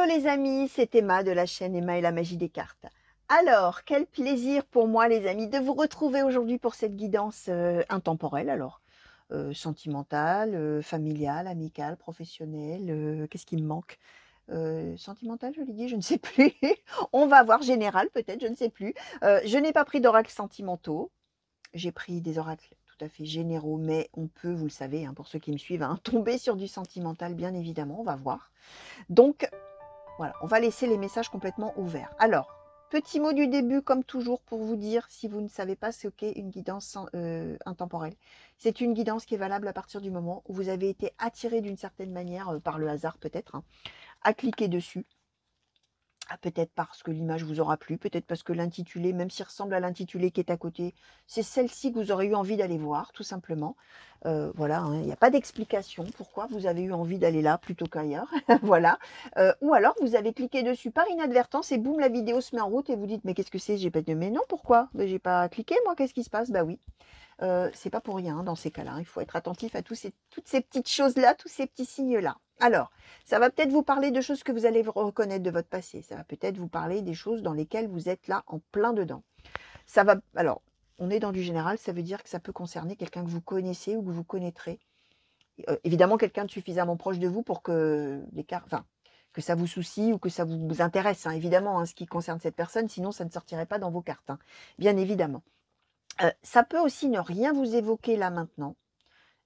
Hello les amis, c'est Emma de la chaîne Emma et la magie des cartes. Alors, quel plaisir pour moi les amis de vous retrouver aujourd'hui pour cette guidance intemporelle. Alors, sentimentale, familiale, amicale, professionnelle, qu'est-ce qui me manque? Sentimentale, je l'ai dit, je ne sais plus. On va voir, général peut-être, je ne sais plus. Je n'ai pas pris d'oracles sentimentaux, j'ai pris des oracles tout à fait généraux, mais on peut, vous le savez, hein, pour ceux qui me suivent, hein, tomber sur du sentimental bien évidemment, on va voir. Donc, voilà, on va laisser les messages complètement ouverts. Alors, petit mot du début, comme toujours, pour vous dire, si vous ne savez pas ce qu'est une guidance intemporelle. C'est une guidance qui est valable à partir du moment où vous avez été attiré d'une certaine manière, par le hasard peut-être, hein, à cliquer dessus. Ah, peut-être parce que l'image vous aura plu, peut-être parce que l'intitulé, même s'il ressemble à l'intitulé qui est à côté, c'est celle-ci que vous aurez eu envie d'aller voir, tout simplement. Voilà, hein, il n'y a pas d'explication pourquoi vous avez eu envie d'aller là plutôt qu'ailleurs. Voilà. Ou alors vous avez cliqué dessus par inadvertance et boum, la vidéo se met en route et vous dites mais qu'est-ce que c'est? J'ai pas de mais non, pourquoi? Mais j'ai pas cliqué, moi, qu'est-ce qui se passe? Bah oui. C'est pas pour rien, hein, dans ces cas-là. Il faut être attentif à toutes ces petites choses-là, tous ces petits signes-là. Alors, ça va peut-être vous parler de choses que vous allez reconnaître de votre passé. Ça va peut-être vous parler des choses dans lesquelles vous êtes là en plein dedans. Ça va, alors, on est dans du général, ça veut dire que ça peut concerner quelqu'un que vous connaissez ou que vous connaîtrez. Évidemment, quelqu'un de suffisamment proche de vous pour que enfin, que ça vous soucie ou que ça vous intéresse, hein, évidemment, hein, ce qui concerne cette personne, sinon ça ne sortirait pas dans vos cartes, hein, bien évidemment. Ça peut aussi ne rien vous évoquer là maintenant.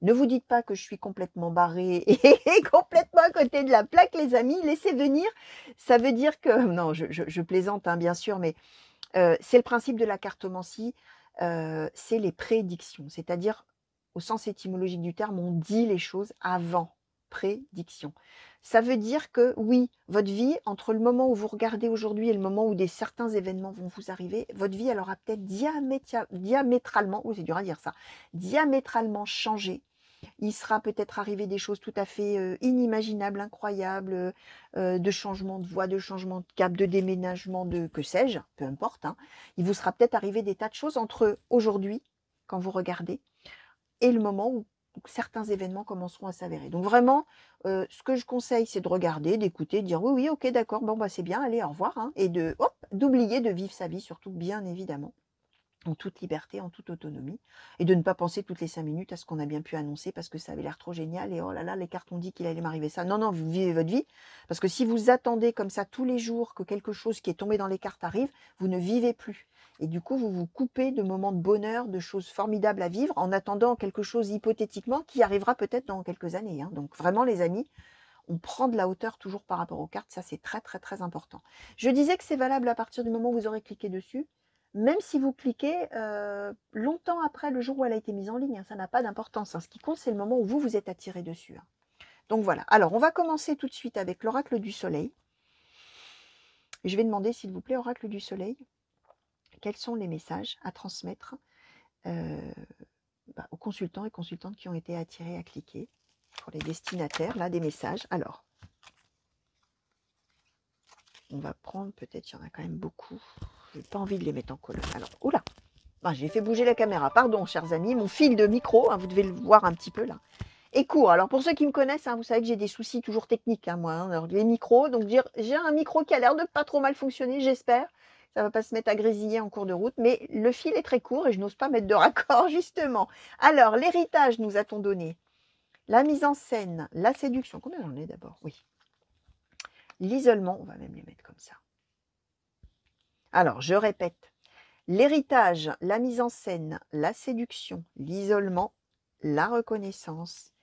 Ne vous dites pas que je suis complètement barrée et complètement à côté de la plaque, les amis. Laissez venir. Ça veut dire que non, je plaisante, hein, bien sûr, mais c'est le principe de la cartomancie, c'est les prédictions. C'est-à-dire, au sens étymologique du terme, on dit les choses avant. Prédiction. Ça veut dire que oui, votre vie, entre le moment où vous regardez aujourd'hui et le moment où certains événements vont vous arriver, votre vie, elle aura peut-être diamétralement, oui, c'est dur à dire ça, diamétralement changé. Il sera peut-être arrivé des choses tout à fait inimaginables, incroyables, de changement de voie, de changement de cap, de déménagement, de que sais-je, peu importe, hein. Il vous sera peut-être arrivé des tas de choses entre aujourd'hui, quand vous regardez, et le moment où certains événements commenceront à s'avérer. Donc vraiment, ce que je conseille, c'est de regarder, d'écouter, de dire oui, oui, ok, d'accord, bon, bah c'est bien, allez, au revoir, hein, et d'oublier de vivre sa vie, surtout, bien évidemment, en toute liberté, en toute autonomie, et de ne pas penser toutes les 5 minutes à ce qu'on a bien pu annoncer parce que ça avait l'air trop génial et oh là là, les cartes ont dit qu'il allait m'arriver ça. Non, non, vous vivez votre vie, parce que si vous attendez comme ça tous les jours que quelque chose qui est tombé dans les cartes arrive, vous ne vivez plus. Et du coup, vous vous coupez de moments de bonheur, de choses formidables à vivre en attendant quelque chose hypothétiquement qui arrivera peut-être dans quelques années, hein. Donc vraiment, les amis, on prend de la hauteur toujours par rapport aux cartes, ça c'est très très très important. Je disais que c'est valable à partir du moment où vous aurez cliqué dessus, même si vous cliquez longtemps après le jour où elle a été mise en ligne, hein, ça n'a pas d'importance, hein. Ce qui compte, c'est le moment où vous êtes attiré dessus, hein. Donc voilà, alors on va commencer tout de suite avec l'oracle du soleil. Je vais demander, s'il vous plaît, oracle du soleil, quels sont les messages à transmettre aux consultants et consultantes qui ont été attirés à cliquer, pour les destinataires, là, des messages. Alors, on va prendre, peut-être, il y en a quand même beaucoup. Je n'ai pas envie de les mettre en colonne. Alors, oula, j'ai fait bouger la caméra. Pardon, chers amis, mon fil de micro, hein, vous devez le voir un petit peu là, est court. Alors, pour ceux qui me connaissent, hein, vous savez que j'ai des soucis toujours techniques, hein, moi. Hein. Alors, les micros, donc j'ai un micro qui a l'air de pas trop mal fonctionner, j'espère. Ça va pas se mettre à grésiller en cours de route, mais le fil est très court et je n'ose pas mettre de raccord, justement. Alors, l'héritage, nous a-t-on donné? La mise en scène, la séduction. Combien j'en ai d'abord? Oui. L'isolement, on va même les mettre comme ça. Alors, je répète. L'héritage, la mise en scène, la séduction, l'isolement, la reconnaissance,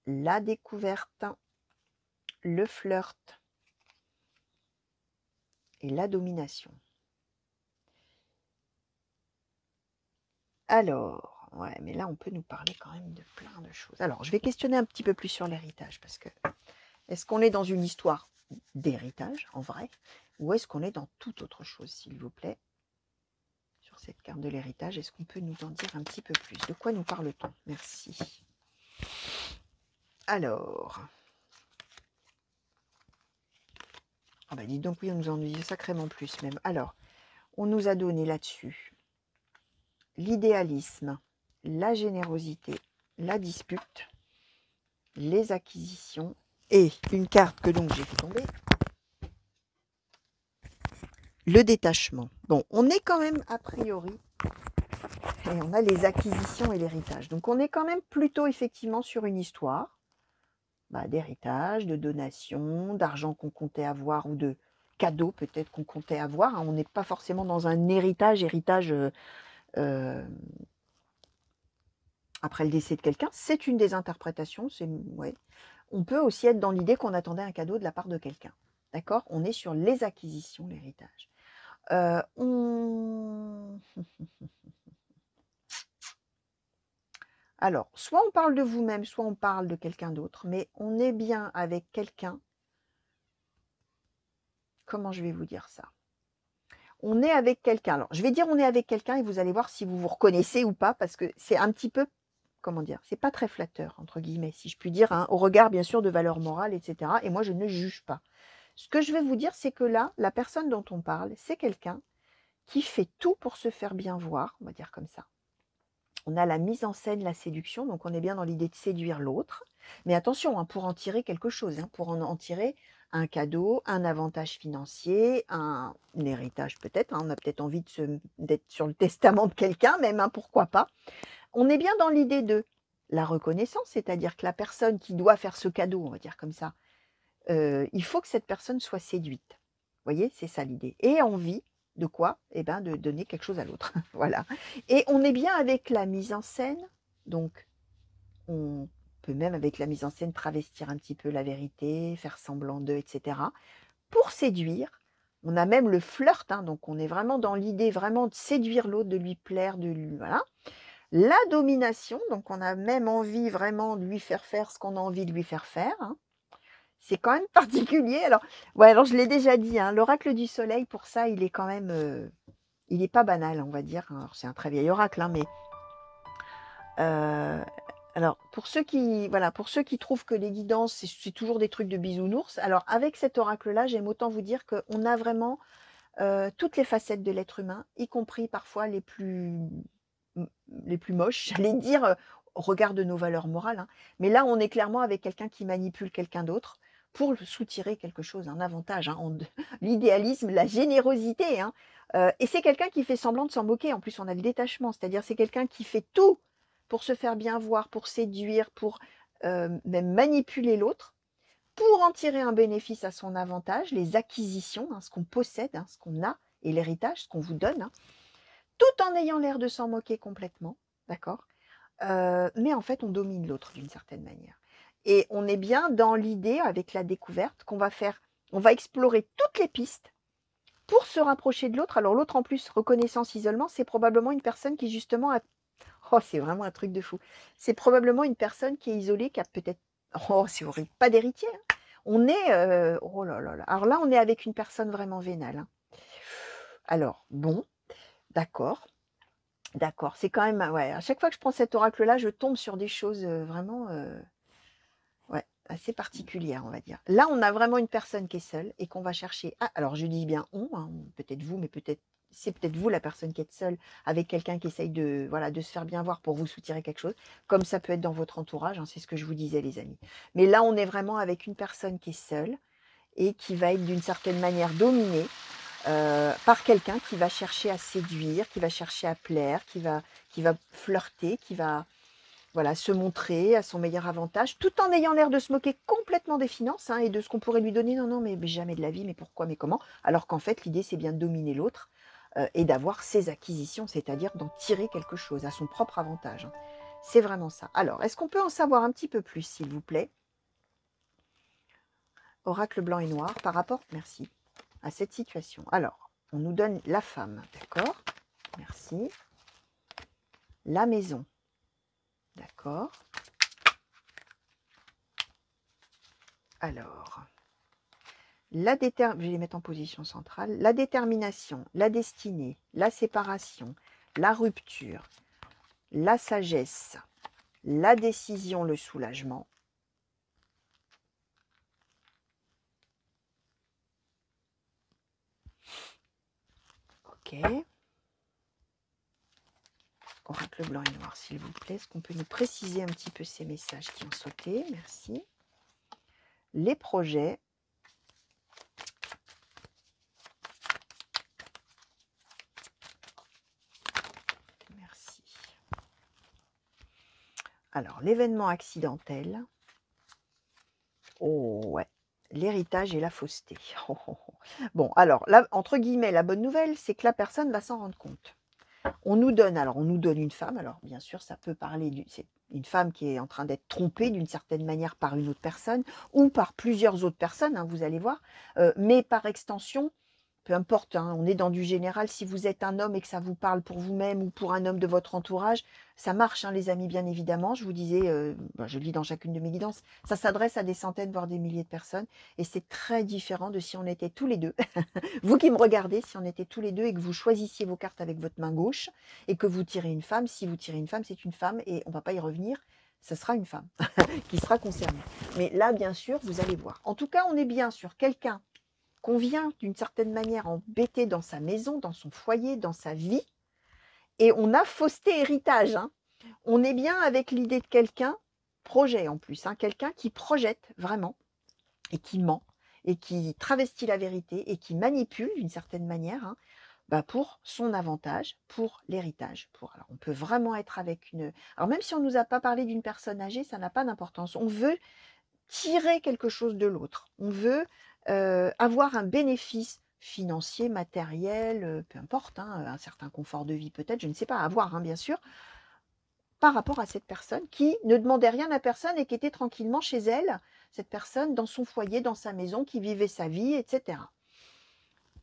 la découverte, le flirt et la domination. Alors, ouais, mais là, on peut nous parler quand même de plein de choses. Alors, je vais questionner un petit peu plus sur l'héritage, parce que est-ce qu'on est dans une histoire d'héritage, en vrai, ou est-ce qu'on est dans toute autre chose, s'il vous plaît? Sur cette carte de l'héritage, est-ce qu'on peut nous en dire un petit peu plus? De quoi nous parle-t-on? Merci. Alors, ah bah dites donc, oui, on nous en dit sacrément plus même. Alors, on nous a donné là-dessus l'idéalisme, la générosité, la dispute, les acquisitions Et une carte que donc j'ai fait tomber. Le détachement. Bon, on est quand même a priori, et on a les acquisitions et l'héritage. Donc on est quand même plutôt effectivement sur une histoire d'héritage, de donation, d'argent qu'on comptait avoir ou de cadeaux peut-être qu'on comptait avoir. On n'est pas forcément dans un héritage après le décès de quelqu'un. C'est une des interprétations. Ouais. On peut aussi être dans l'idée qu'on attendait un cadeau de la part de quelqu'un. D'accord? On est sur les acquisitions, l'héritage. Alors, soit on parle de vous-même, soit on parle de quelqu'un d'autre, mais on est bien avec quelqu'un. Comment je vais vous dire ça? On est avec quelqu'un. Alors, je vais dire on est avec quelqu'un et vous allez voir si vous vous reconnaissez ou pas, parce que c'est un petit peu, comment dire, c'est pas très flatteur, entre guillemets, si je puis dire, hein, au regard bien sûr de valeurs morales, etc. Et moi, je ne juge pas. Ce que je vais vous dire, c'est que là, la personne dont on parle, c'est quelqu'un qui fait tout pour se faire bien voir, on va dire comme ça. On a la mise en scène, la séduction, donc on est bien dans l'idée de séduire l'autre. Mais attention, hein, pour en tirer quelque chose, hein, pour en tirer un cadeau, un avantage financier, un héritage peut-être. Hein, on a peut-être envie d'être sur le testament de quelqu'un même, hein, pourquoi pas. On est bien dans l'idée de la reconnaissance, c'est-à-dire que la personne qui doit faire ce cadeau, on va dire comme ça, il faut que cette personne soit séduite. Vous voyez, c'est ça l'idée. Et envie de quoi? Eh ben, de donner quelque chose à l'autre. Voilà. Et on est bien avec la mise en scène. Donc, on peut même avec la mise en scène travestir un petit peu la vérité, faire semblant d'eux, etc. Pour séduire. On a même le flirt, hein, donc on est vraiment dans l'idée vraiment de séduire l'autre, de lui plaire, de lui, voilà. La domination, donc on a même envie vraiment de lui faire faire ce qu'on a envie de lui faire faire, hein. C'est quand même particulier. Alors, ouais, alors je l'ai déjà dit, hein, l'oracle du soleil, pour ça, il est quand même, il n'est pas banal, on va dire. Alors, c'est un très vieil oracle, hein, mais alors pour ceux qui trouvent que les guidances c'est toujours des trucs de bisounours, alors avec cet oracle-là, j'aime autant vous dire qu'on a vraiment toutes les facettes de l'être humain, y compris parfois les plus moches, j'allais dire, au regard de nos valeurs morales, hein. Mais là, on est clairement avec quelqu'un qui manipule quelqu'un d'autre pour soutirer quelque chose, un avantage, hein, l'idéalisme, la générosité, hein. Et c'est quelqu'un qui fait semblant de s'en moquer. En plus, on a le détachement, c'est-à-dire c'est quelqu'un qui fait tout pour se faire bien voir, pour séduire, pour même manipuler l'autre, pour en tirer un bénéfice à son avantage, les acquisitions, hein, ce qu'on possède, hein, ce qu'on a, et l'héritage, ce qu'on vous donne, hein, tout en ayant l'air de s'en moquer complètement, d'accord? Mais en fait, on domine l'autre d'une certaine manière. Et on est bien dans l'idée, avec la découverte, on va explorer toutes les pistes pour se rapprocher de l'autre. Alors l'autre, en plus, reconnaissance, isolement, c'est probablement une personne qui justement a... Oh, c'est vraiment un truc de fou. C'est probablement une personne qui est isolée, qui a peut-être... Oh, c'est horrible, pas d'héritier, hein. On est... Oh là là là. Alors là, on est avec une personne vraiment vénale, hein. Alors, bon, d'accord. D'accord, c'est quand même, ouais, à chaque fois que je prends cet oracle-là, je tombe sur des choses vraiment ouais, assez particulières, on va dire. Là, on a vraiment une personne qui est seule et qu'on va chercher. Ah, alors je dis bien on, hein, peut-être vous, mais c'est peut-être vous la personne qui êtes seule avec quelqu'un qui essaye de, voilà, de se faire bien voir pour vous soutirer quelque chose, comme ça peut être dans votre entourage, hein, c'est ce que je vous disais, les amis. Mais là, on est vraiment avec une personne qui est seule et qui va être d'une certaine manière dominée par quelqu'un qui va chercher à séduire, qui va chercher à plaire, qui va flirter, qui va voilà, se montrer à son meilleur avantage, tout en ayant l'air de se moquer complètement des finances, hein, et de ce qu'on pourrait lui donner. Non, non, mais jamais de la vie, mais pourquoi, mais comment? Alors qu'en fait, l'idée, c'est bien de dominer l'autre et d'avoir ses acquisitions, c'est-à-dire d'en tirer quelque chose à son propre avantage, hein. C'est vraiment ça. Alors, est-ce qu'on peut en savoir un petit peu plus, s'il vous plaît? Oracle blanc et noir par rapport, merci, à cette situation. Alors, on nous donne la femme, d'accord? Merci. La maison, d'accord. Alors, je vais les mettre en position centrale. La détermination, la destinée, la séparation, la rupture, la sagesse, la décision, le soulagement. Ok. Oracle blanc et noir, s'il vous plaît. Est-ce qu'on peut nous préciser un petit peu ces messages qui ont sauté? Merci. les projets. Merci. Alors, l'événement accidentel. Oh ouais, l'héritage et la fausseté. Oh, oh, oh. Bon, alors, là, entre guillemets, la bonne nouvelle, c'est que la personne va s'en rendre compte. On nous donne une femme, alors bien sûr, ça peut parler c'est une femme qui est en train d'être trompée d'une certaine manière par une autre personne ou par plusieurs autres personnes, hein, vous allez voir, mais par extension, peu importe, hein, on est dans du général. Si vous êtes un homme et que ça vous parle pour vous-même ou pour un homme de votre entourage, ça marche, hein, les amis, bien évidemment. Je vous disais, je lis dans chacune de mes guidances, ça s'adresse à des centaines, voire des milliers de personnes. Et c'est très différent de si on était tous les deux. Vous qui me regardez, si on était tous les deux et que vous choisissiez vos cartes avec votre main gauche et que vous tirez une femme, si vous tirez une femme, c'est une femme et on ne va pas y revenir, ce sera une femme qui sera concernée. Mais là, bien sûr, vous allez voir. En tout cas, on est bien sur quelqu'un qu'on vient d'une certaine manière embêter dans sa maison, dans son foyer, dans sa vie, et on a fausseté héritage. Hein. On est bien avec l'idée de quelqu'un, projet en plus, hein, quelqu'un qui projette vraiment, et qui ment, et qui travestit la vérité, et qui manipule d'une certaine manière, hein, pour son avantage, pour l'héritage. Alors on peut vraiment être avec une... Alors même si on ne nous a pas parlé d'une personne âgée, ça n'a pas d'importance. On veut tirer quelque chose de l'autre. On veut avoir un bénéfice financier, matériel, peu importe, hein, un certain confort de vie peut-être, je ne sais pas, avoir, hein, bien sûr, par rapport à cette personne qui ne demandait rien à personne et qui était tranquillement chez elle, cette personne dans son foyer, dans sa maison, qui vivait sa vie, etc.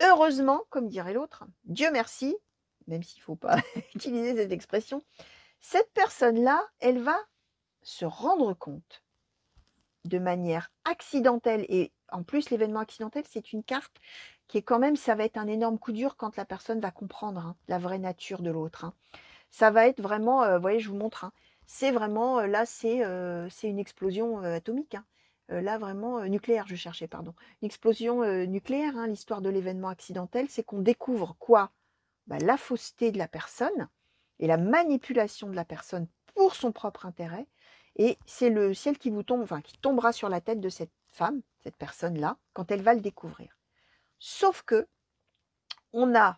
Heureusement, comme dirait l'autre, Dieu merci, même s'il ne faut pas utiliser cette expression, cette personne-là, elle va se rendre compte de manière accidentelle, et en plus l'événement accidentel, c'est une carte qui est quand même, ça va être un énorme coup dur quand la personne va comprendre, hein, la vraie nature de l'autre. Hein. Ça va être vraiment, vous voyez, je vous montre, hein, c'est vraiment, là c'est une explosion atomique. Hein. Là vraiment, nucléaire, je cherchais, pardon. Une explosion nucléaire, hein, l'histoire de l'événement accidentel, c'est qu'on découvre quoi? La fausseté de la personne et la manipulation de la personne pour son propre intérêt. Et c'est le ciel qui vous tombe, enfin qui tombera sur la tête de cette femme, cette personne-là, quand elle va le découvrir. Sauf que on a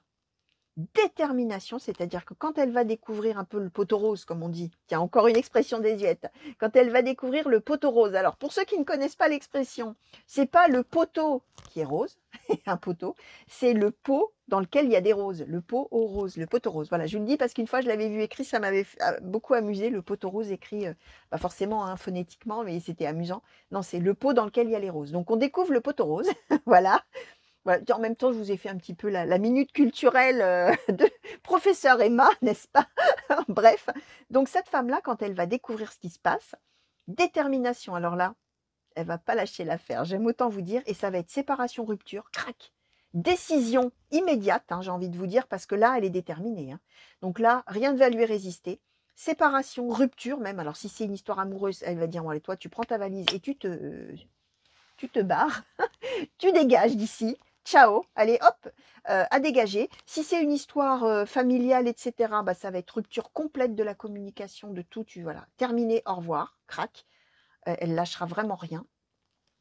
détermination, c'est-à-dire que quand elle va découvrir un peu le poteau rose, comme on dit, tiens, encore une expression désuète, quand elle va découvrir le poteau rose, alors pour ceux qui ne connaissent pas l'expression, c'est pas le poteau qui est rose, un poteau, c'est le pot dans lequel il y a des roses, le pot aux roses, le poteau rose. Voilà, je vous le dis parce qu'une fois je l'avais vu écrit, ça m'avait beaucoup amusé, le poteau rose écrit, pas forcément hein, phonétiquement, mais c'était amusant. Non, c'est le pot dans lequel il y a les roses. Donc on découvre le poteau rose, voilà. Voilà, en même temps, je vous ai fait un petit peu la minute culturelle de professeur Emma, n'est-ce pas? Bref, donc cette femme-là, quand elle va découvrir ce qui se passe, détermination, alors là, elle va pas lâcher l'affaire, j'aime autant vous dire, et ça va être séparation, rupture, crac, décision immédiate, hein, j'ai envie de vous dire, parce que là, elle est déterminée. Hein. Donc là, rien ne va lui résister. Séparation, rupture même, alors si c'est une histoire amoureuse, elle va dire, bon allez, toi, tu prends ta valise et tu te barres, tu dégages d'ici, ciao, allez hop, à dégager. Si c'est une histoire familiale, etc., ça va être rupture complète de la communication, de tout, voilà, terminé, au revoir, crac. Elle lâchera vraiment rien.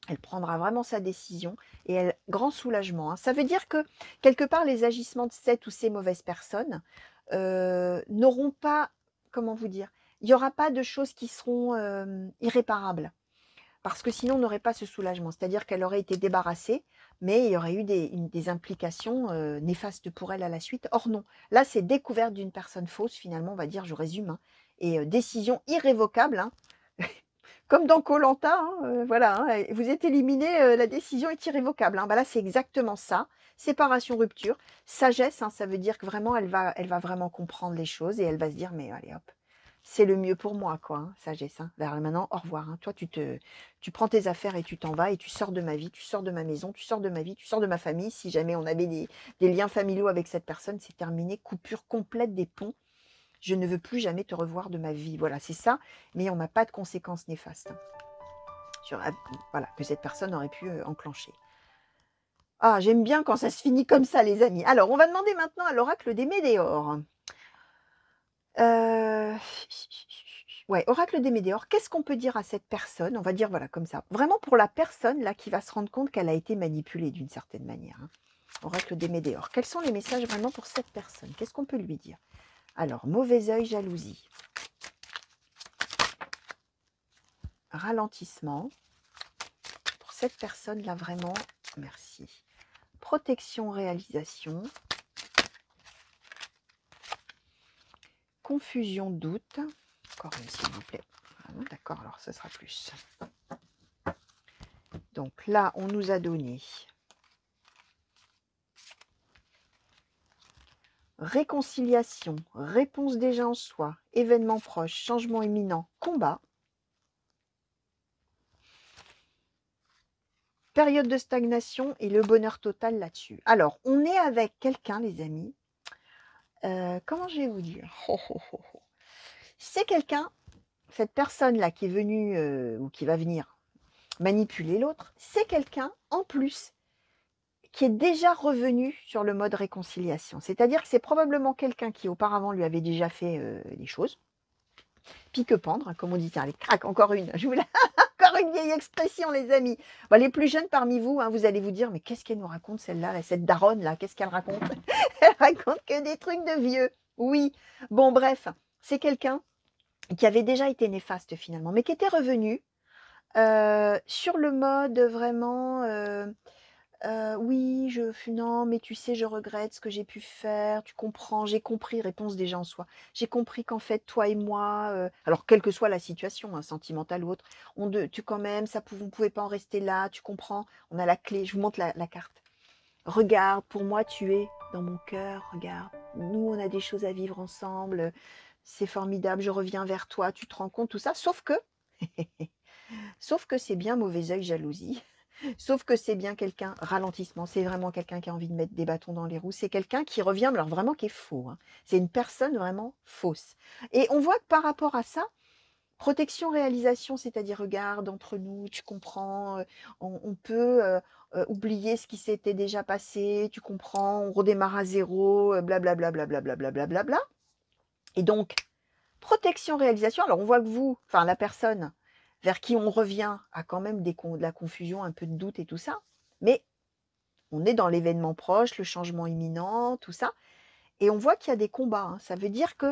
Elle prendra vraiment sa décision et grand soulagement. Hein. Ça veut dire que quelque part, les agissements de cette ou ces mauvaises personnes n'auront pas, comment vous dire, il n'y aura pas de choses qui seront irréparables. Parce que sinon, on n'aurait pas ce soulagement. C'est-à-dire qu'elle aurait été débarrassée, mais il y aurait eu des implications néfastes pour elle à la suite. Or non, là, c'est découverte d'une personne fausse, finalement, on va dire, je résume, hein, et décision irrévocable, hein, comme dans koh voilà, hein, vous êtes éliminé, la décision est irrévocable. Hein. Là, c'est exactement ça, séparation, rupture, sagesse, hein, ça veut dire que vraiment, elle va vraiment comprendre les choses et elle va se dire, mais allez hop, c'est le mieux pour moi, quoi, hein, sagesse. Hein. Là, maintenant, au revoir. Hein. Toi, tu prends tes affaires et tu t'en vas et tu sors de ma vie, tu sors de ma maison, tu sors de ma vie, tu sors de ma famille. Si jamais on avait des liens familiaux avec cette personne, c'est terminé, coupure complète des ponts. Je ne veux plus jamais te revoir de ma vie. Voilà, c'est ça, mais on n'a pas de conséquences néfastes. Hein, voilà, que cette personne aurait pu enclencher. Ah, j'aime bien quand ça se finit comme ça, les amis. Alors, on va demander maintenant à l'oracle des Médéors. Ouais, Ouais, oracle des Médéors, qu'est-ce qu'on peut dire à cette personne? On va dire, voilà, comme ça. Vraiment pour la personne, là, qui va se rendre compte qu'elle a été manipulée d'une certaine manière, hein. Oracle des Médéors. Quels sont les messages vraiment pour cette personne? Qu'est-ce qu'on peut lui dire? Alors, mauvais œil, jalousie. Ralentissement. Pour cette personne-là, vraiment, merci. Protection, réalisation. Confusion, doute. Encore une, s'il vous plaît. Voilà, d'accord, alors ce sera plus. Donc là, on nous a donné réconciliation, réponse déjà en soi, événement proche, changement imminent, combat. Période de stagnation et le bonheur total là-dessus. Alors, on est avec quelqu'un, les amis. Comment je vais vous dire? C'est quelqu'un, cette personne-là qui est venue ou qui va venir manipuler l'autre, c'est quelqu'un en plus qui est déjà revenu sur le mode réconciliation. C'est-à-dire que c'est probablement quelqu'un qui auparavant lui avait déjà fait des choses. Pique-pendre, hein, comme on dit. Tiens, allez, crac, encore une. Je vous la... encore une vieille expression, les amis. Bon, les plus jeunes parmi vous, hein, vous allez vous dire, mais qu'est-ce qu'elle nous raconte celle-là, là, cette daronne là, qu'est-ce qu'elle raconte? Elle raconte que des trucs de vieux. Oui. Bon, bref, c'est quelqu'un qui avait déjà été néfaste finalement, mais qui était revenu sur le mode vraiment oui, non, mais tu sais, je regrette ce que j'ai pu faire, tu comprends, j'ai compris, réponse déjà en soi. J'ai compris qu'en fait, toi et moi, alors quelle que soit la situation, hein, sentimentale ou autre, tu quand même, on ne pouvait pas en rester là, tu comprends, on a la clé, je vous montre la carte. Regarde, pour moi, tu es dans mon cœur, regarde, nous, on a des choses à vivre ensemble, c'est formidable, je reviens vers toi, tu te rends compte, tout ça, sauf que c'est bien mauvais œil, jalousie. Sauf que c'est bien quelqu'un, ralentissement, c'est vraiment quelqu'un qui a envie de mettre des bâtons dans les roues. C'est quelqu'un qui revient, mais alors vraiment qui est faux, hein. C'est une personne vraiment fausse. Et on voit que par rapport à ça, protection, réalisation, c'est-à-dire regarde entre nous, tu comprends, on peut oublier ce qui s'était déjà passé, tu comprends, on redémarre à zéro, blablabla, blablabla, blablabla. Et donc, protection, réalisation, alors on voit que vous, enfin la personne vers qui on revient a quand même de la confusion, un peu de doute et tout ça, mais on est dans l'événement proche, le changement imminent, tout ça, et on voit qu'il y a des combats, hein. Ça veut dire que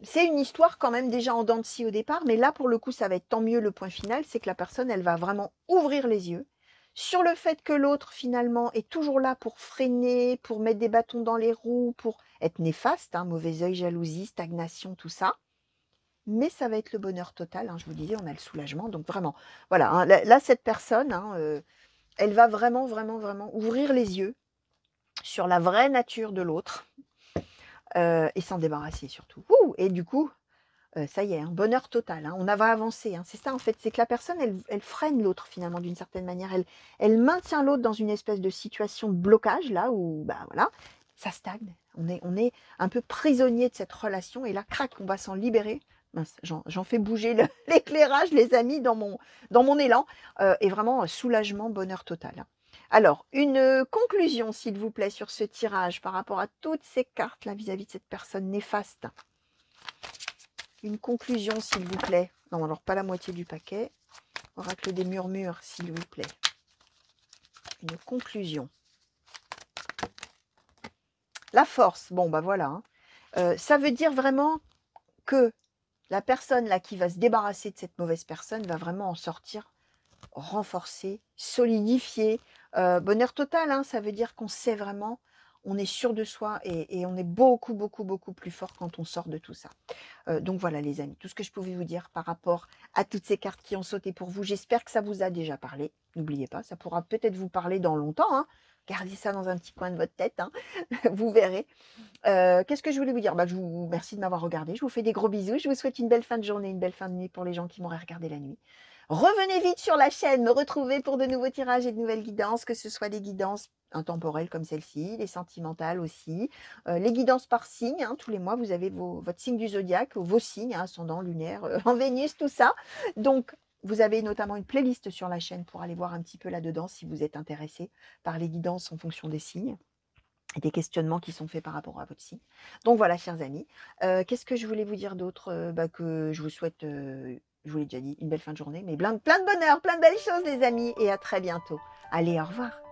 c'est une histoire quand même déjà en dents de scie au départ, mais là pour le coup ça va être tant mieux, le point final, c'est que la personne, elle va vraiment ouvrir les yeux sur le fait que l'autre finalement est toujours là pour freiner, pour mettre des bâtons dans les roues, pour être néfaste, hein, mauvais œil, jalousie, stagnation, tout ça. Mais ça va être le bonheur total, hein, je vous disais, on a le soulagement, donc vraiment, voilà, hein, là, cette personne, hein, elle va vraiment, vraiment, vraiment ouvrir les yeux sur la vraie nature de l'autre et s'en débarrasser surtout. Ouh, et du coup, ça y est, hein, bonheur total, hein, on va avancer, hein, c'est ça en fait, c'est que la personne, elle freine l'autre finalement d'une certaine manière, elle maintient l'autre dans une espèce de situation de blocage, là où, bah voilà, ça stagne, on est un peu prisonnier de cette relation, et là, crac, on va s'en libérer. Mince, j'en fais bouger l'éclairage, les amis, dans mon élan, et vraiment soulagement, bonheur total, hein. Alors, une conclusion, s'il vous plaît, sur ce tirage par rapport à toutes ces cartes-là vis-à-vis de cette personne néfaste. Une conclusion, s'il vous plaît. Non, alors pas la moitié du paquet. Oracle des murmures, s'il vous plaît. Une conclusion. La force, bon, bah voilà, hein. Ça veut dire vraiment que la personne là qui va se débarrasser de cette mauvaise personne va vraiment en sortir renforcée, solidifiée. Bonheur total, hein, ça veut dire qu'on sait vraiment, on est sûr de soi et on est beaucoup, beaucoup, beaucoup plus fort quand on sort de tout ça. Donc voilà les amis, tout ce que je pouvais vous dire par rapport à toutes ces cartes qui ont sauté pour vous. J'espère que ça vous a déjà parlé. N'oubliez pas, ça pourra peut-être vous parler dans longtemps, hein. Gardez ça dans un petit coin de votre tête, hein. Vous verrez. Qu'est-ce que je voulais vous dire? Bah, je vous remercie de m'avoir regardé. Je vous fais des gros bisous. Je vous souhaite une belle fin de journée, une belle fin de nuit pour les gens qui m'auraient regardé la nuit. Revenez vite sur la chaîne, me retrouver pour de nouveaux tirages et de nouvelles guidances, que ce soit des guidances intemporelles comme celle-ci, les sentimentales aussi, les guidances par signe, hein, tous les mois vous avez votre signe du zodiaque, vos signes, hein, ascendant, lunaire, en Vénus, tout ça. Donc vous avez notamment une playlist sur la chaîne pour aller voir un petit peu là-dedans si vous êtes intéressé par les guidances en fonction des signes. des questionnements qui sont faits par rapport à votre signe. Donc voilà, chers amis, qu'est-ce que je voulais vous dire d'autre? Bah, que je vous souhaite, je vous l'ai déjà dit, une belle fin de journée, mais plein de bonheur, plein de belles choses les amis et à très bientôt. Allez, au revoir.